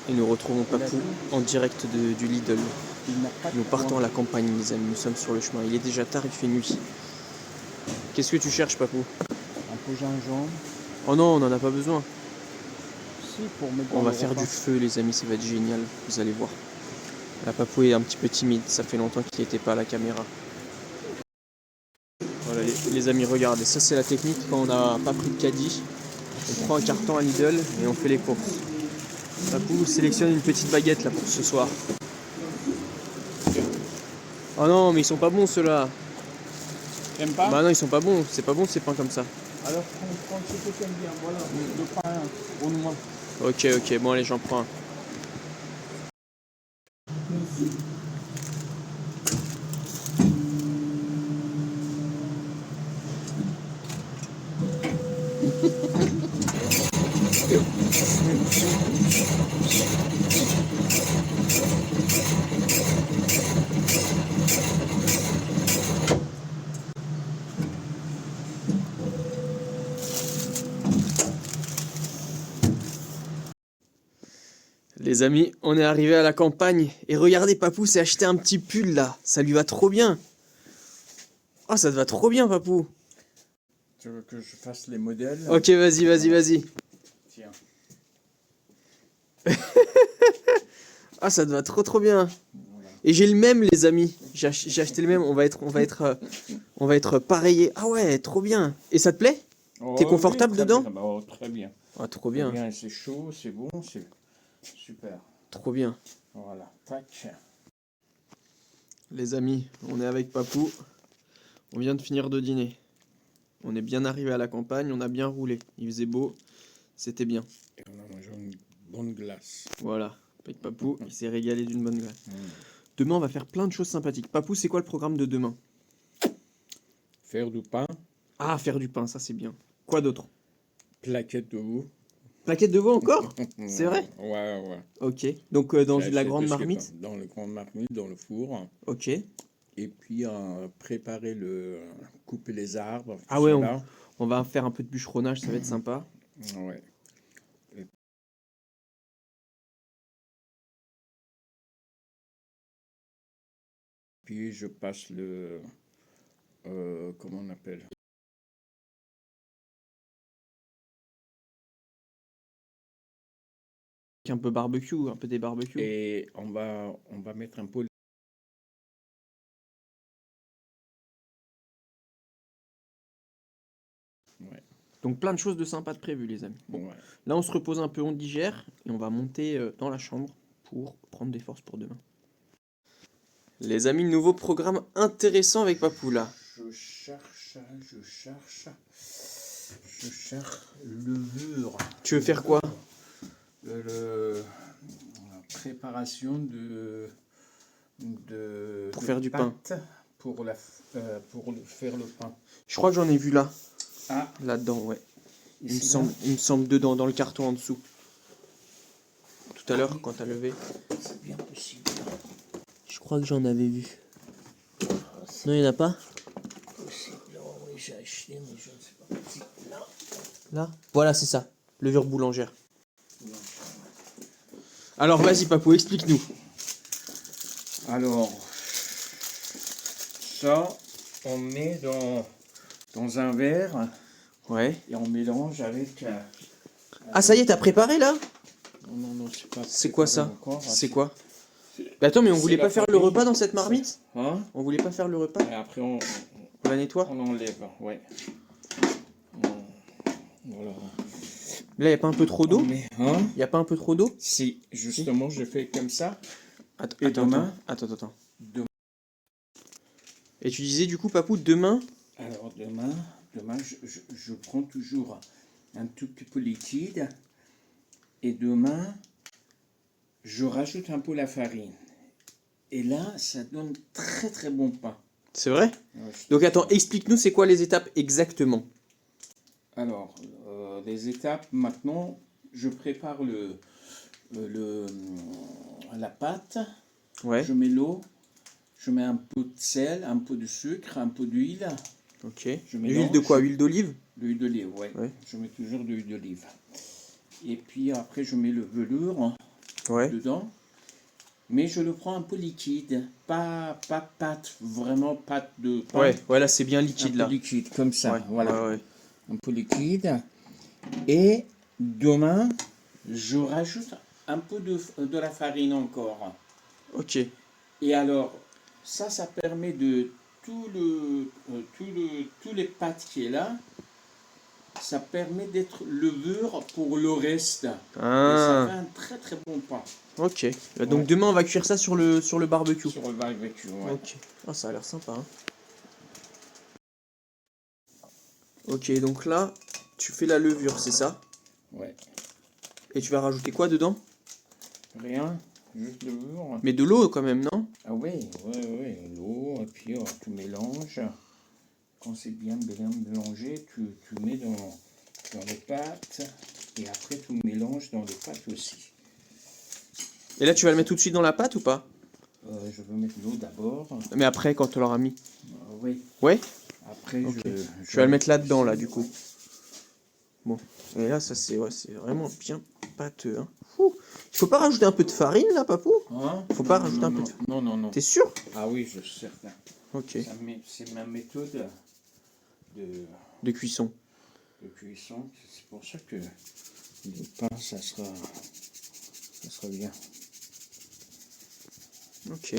Et nous retrouvons Papou en direct du Lidl. Nous partons à la campagne, les amis. Nous sommes sur le chemin. Il est déjà tard, il fait nuit. Qu'est-ce que tu cherches, Papou? Un peu gingembre. Oh non, on n'en a pas besoin. Si, pour mettre dans On va le faire repas. du feu, les amis. Ça va être génial. Vous allez voir. La Papou est un petit peu timide. Ça fait longtemps qu'il n'était pas à la caméra. Voilà, les amis, regardez. Ça, c'est la technique quand on n'a pas pris de caddie. On prend un carton à Lidl et on fait les courses. Papou sélectionne une petite baguette là pour ce soir. Oh non, mais ils sont pas bons ceux-là. T'aimes pas? Bah non, ils sont pas bons. C'est pas bon ces pains comme ça. Alors prends ce que t'aimes bien. Voilà, le pain au noix. Ok, bon allez, j'en prends un. Les amis, on est arrivé à la campagne et regardez, Papou s'est acheté un petit pull là. Ça lui va trop bien. Oh, ça te va trop bien, Papou. Tu veux que je fasse les modèles? Ok, vas-y. Tiens. Ah, ça te va trop bien. Voilà. Et j'ai le même, les amis. J'ai acheté le même. On va être pareillés. Ah ouais, trop bien. Et ça te plaît? T'es confortable oui, très dedans? bien. Oh, très bien. Ah, trop Très bien. bien, c'est chaud, c'est bon, c'est super. Trop bien. Voilà, tac. Les amis, on est avec Papou. On vient de finir de dîner. On est bien arrivé à la campagne, on a bien roulé. Il faisait beau, c'était bien. Et on a mangé une bonne glace. Voilà, avec Papou, il s'est régalé d'une bonne glace. Mmh. Demain, on va faire plein de choses sympathiques. Papou, c'est quoi le programme de demain? Faire du pain, Ah, faire du pain, ça c'est bien. Quoi d'autre? plaquettes de veau. Plaquettes de veau encore? C'est vrai? Ouais. Ok, donc dans J'ai la acheté grande tout ce qui est marmite? dans le grand marmite, dans le four. Ok. Et puis préparer couper les arbres. Ah ouais, on va faire un peu de bûcheronnage, ça va être sympa. Ouais. Et puis je passe comment on appelle? Un peu barbecue, un peu des barbecues. Et on va mettre un peu. Ouais. Donc plein de choses de sympa de prévues, les amis. Bon, Ouais. là on se repose un peu, on digère, et on va monter dans la chambre pour prendre des forces pour demain. Les amis, nouveau programme intéressant avec Papou là. Je cherche levure. Tu veux faire quoi? La préparation Pour faire du pain. Pour faire le pain. Je crois que j'en ai vu là. Ah, Là-dedans, ouais. Il ici, me semble dedans, dans le carton en dessous. Tout à l'heure, quand t'as levé. c'est bien possible. Je crois que j'en avais vu. Non, il n'y en a pas? Possible. Oh, oui, j'ai acheté, mais je ne sais pas. Là. Là? Voilà, c'est ça. Levure boulangère. Alors, vas-y, Papou, explique-nous. Alors, ça, on met dans un verre Ouais. et on mélange avec. Ah, ça y est, t'as préparé là? Non, c'est pas. C'est quoi ça? Encore. C'est quoi? Mais attends, mais on voulait pas faire le repas dans cette marmite? Hein? On voulait pas faire le repas? Et après, on la nettoie? on enlève, ouais. Voilà. Là, y a pas un peu trop d'eau? Hein? Y a pas un peu trop d'eau? Si, justement, je fais comme ça. Attends. Demain. Et tu disais du coup, Papou, demain? Alors, demain je prends toujours un tout petit peu liquide. Et demain, je rajoute un peu la farine. Et là, ça donne très bon pain. C'est vrai? Ouais, Donc attends, explique-nous c'est quoi les étapes exactement? Alors, les étapes, maintenant, je prépare la pâte. Ouais. Je mets l'eau. Je mets un peu de sel, un peu de sucre, un peu d'huile. Ok. Je L'huile de quoi? Huile d'olive? L'huile d'olive, ouais. Je mets toujours de l'huile d'olive. Et puis après, je mets le velours. Ouais. dedans. Mais je le prends un peu liquide, pas pâte, vraiment pâte de pain. Ouais, ouais, là c'est bien Un liquide peu là. liquide, comme ça, Ouais, voilà. ouais, ouais. Un peu liquide. Et demain, je rajoute un peu de la farine encore. Ok. Et alors, ça permet de tous les pâtes qui est là, ça permet d'être levure pour le reste. Et ça Ah, fait un très très bon pain. ok. Donc Ouais. demain on va cuire ça sur le barbecue. Sur le barbecue, ouais. Ok. Ah, ça a l'air sympa, hein. Ok, donc là, tu fais la levure, c'est ça? Ouais. Et tu vas rajouter quoi dedans? Rien, juste levure. Mais de l'eau quand même, non? Ah oui, oui, l'eau, et puis tu mélanges. Quand c'est bien mélangé, tu mets dans les pâtes, et après tu mélanges dans les pâtes aussi. Et là, tu vas le mettre tout de suite dans la pâte ou pas? Je veux mettre l'eau d'abord. Mais après, quand tu l'auras mis. Oui, Ouais? après Ok. je Tu vas le mettre là-dedans, là, du coup. Bon. Et là, ça, c'est vraiment bien pâteux, hein. Ouh. Il faut pas rajouter un peu de farine, là, papou? Hein? Faut pas rajouter un peu de farine. Non. T'es sûr? Ah oui, je suis certain. Ok. C'est ma méthode de, De cuisson. de cuisson. C'est pour ça que le pain, ça sera bien. Ok.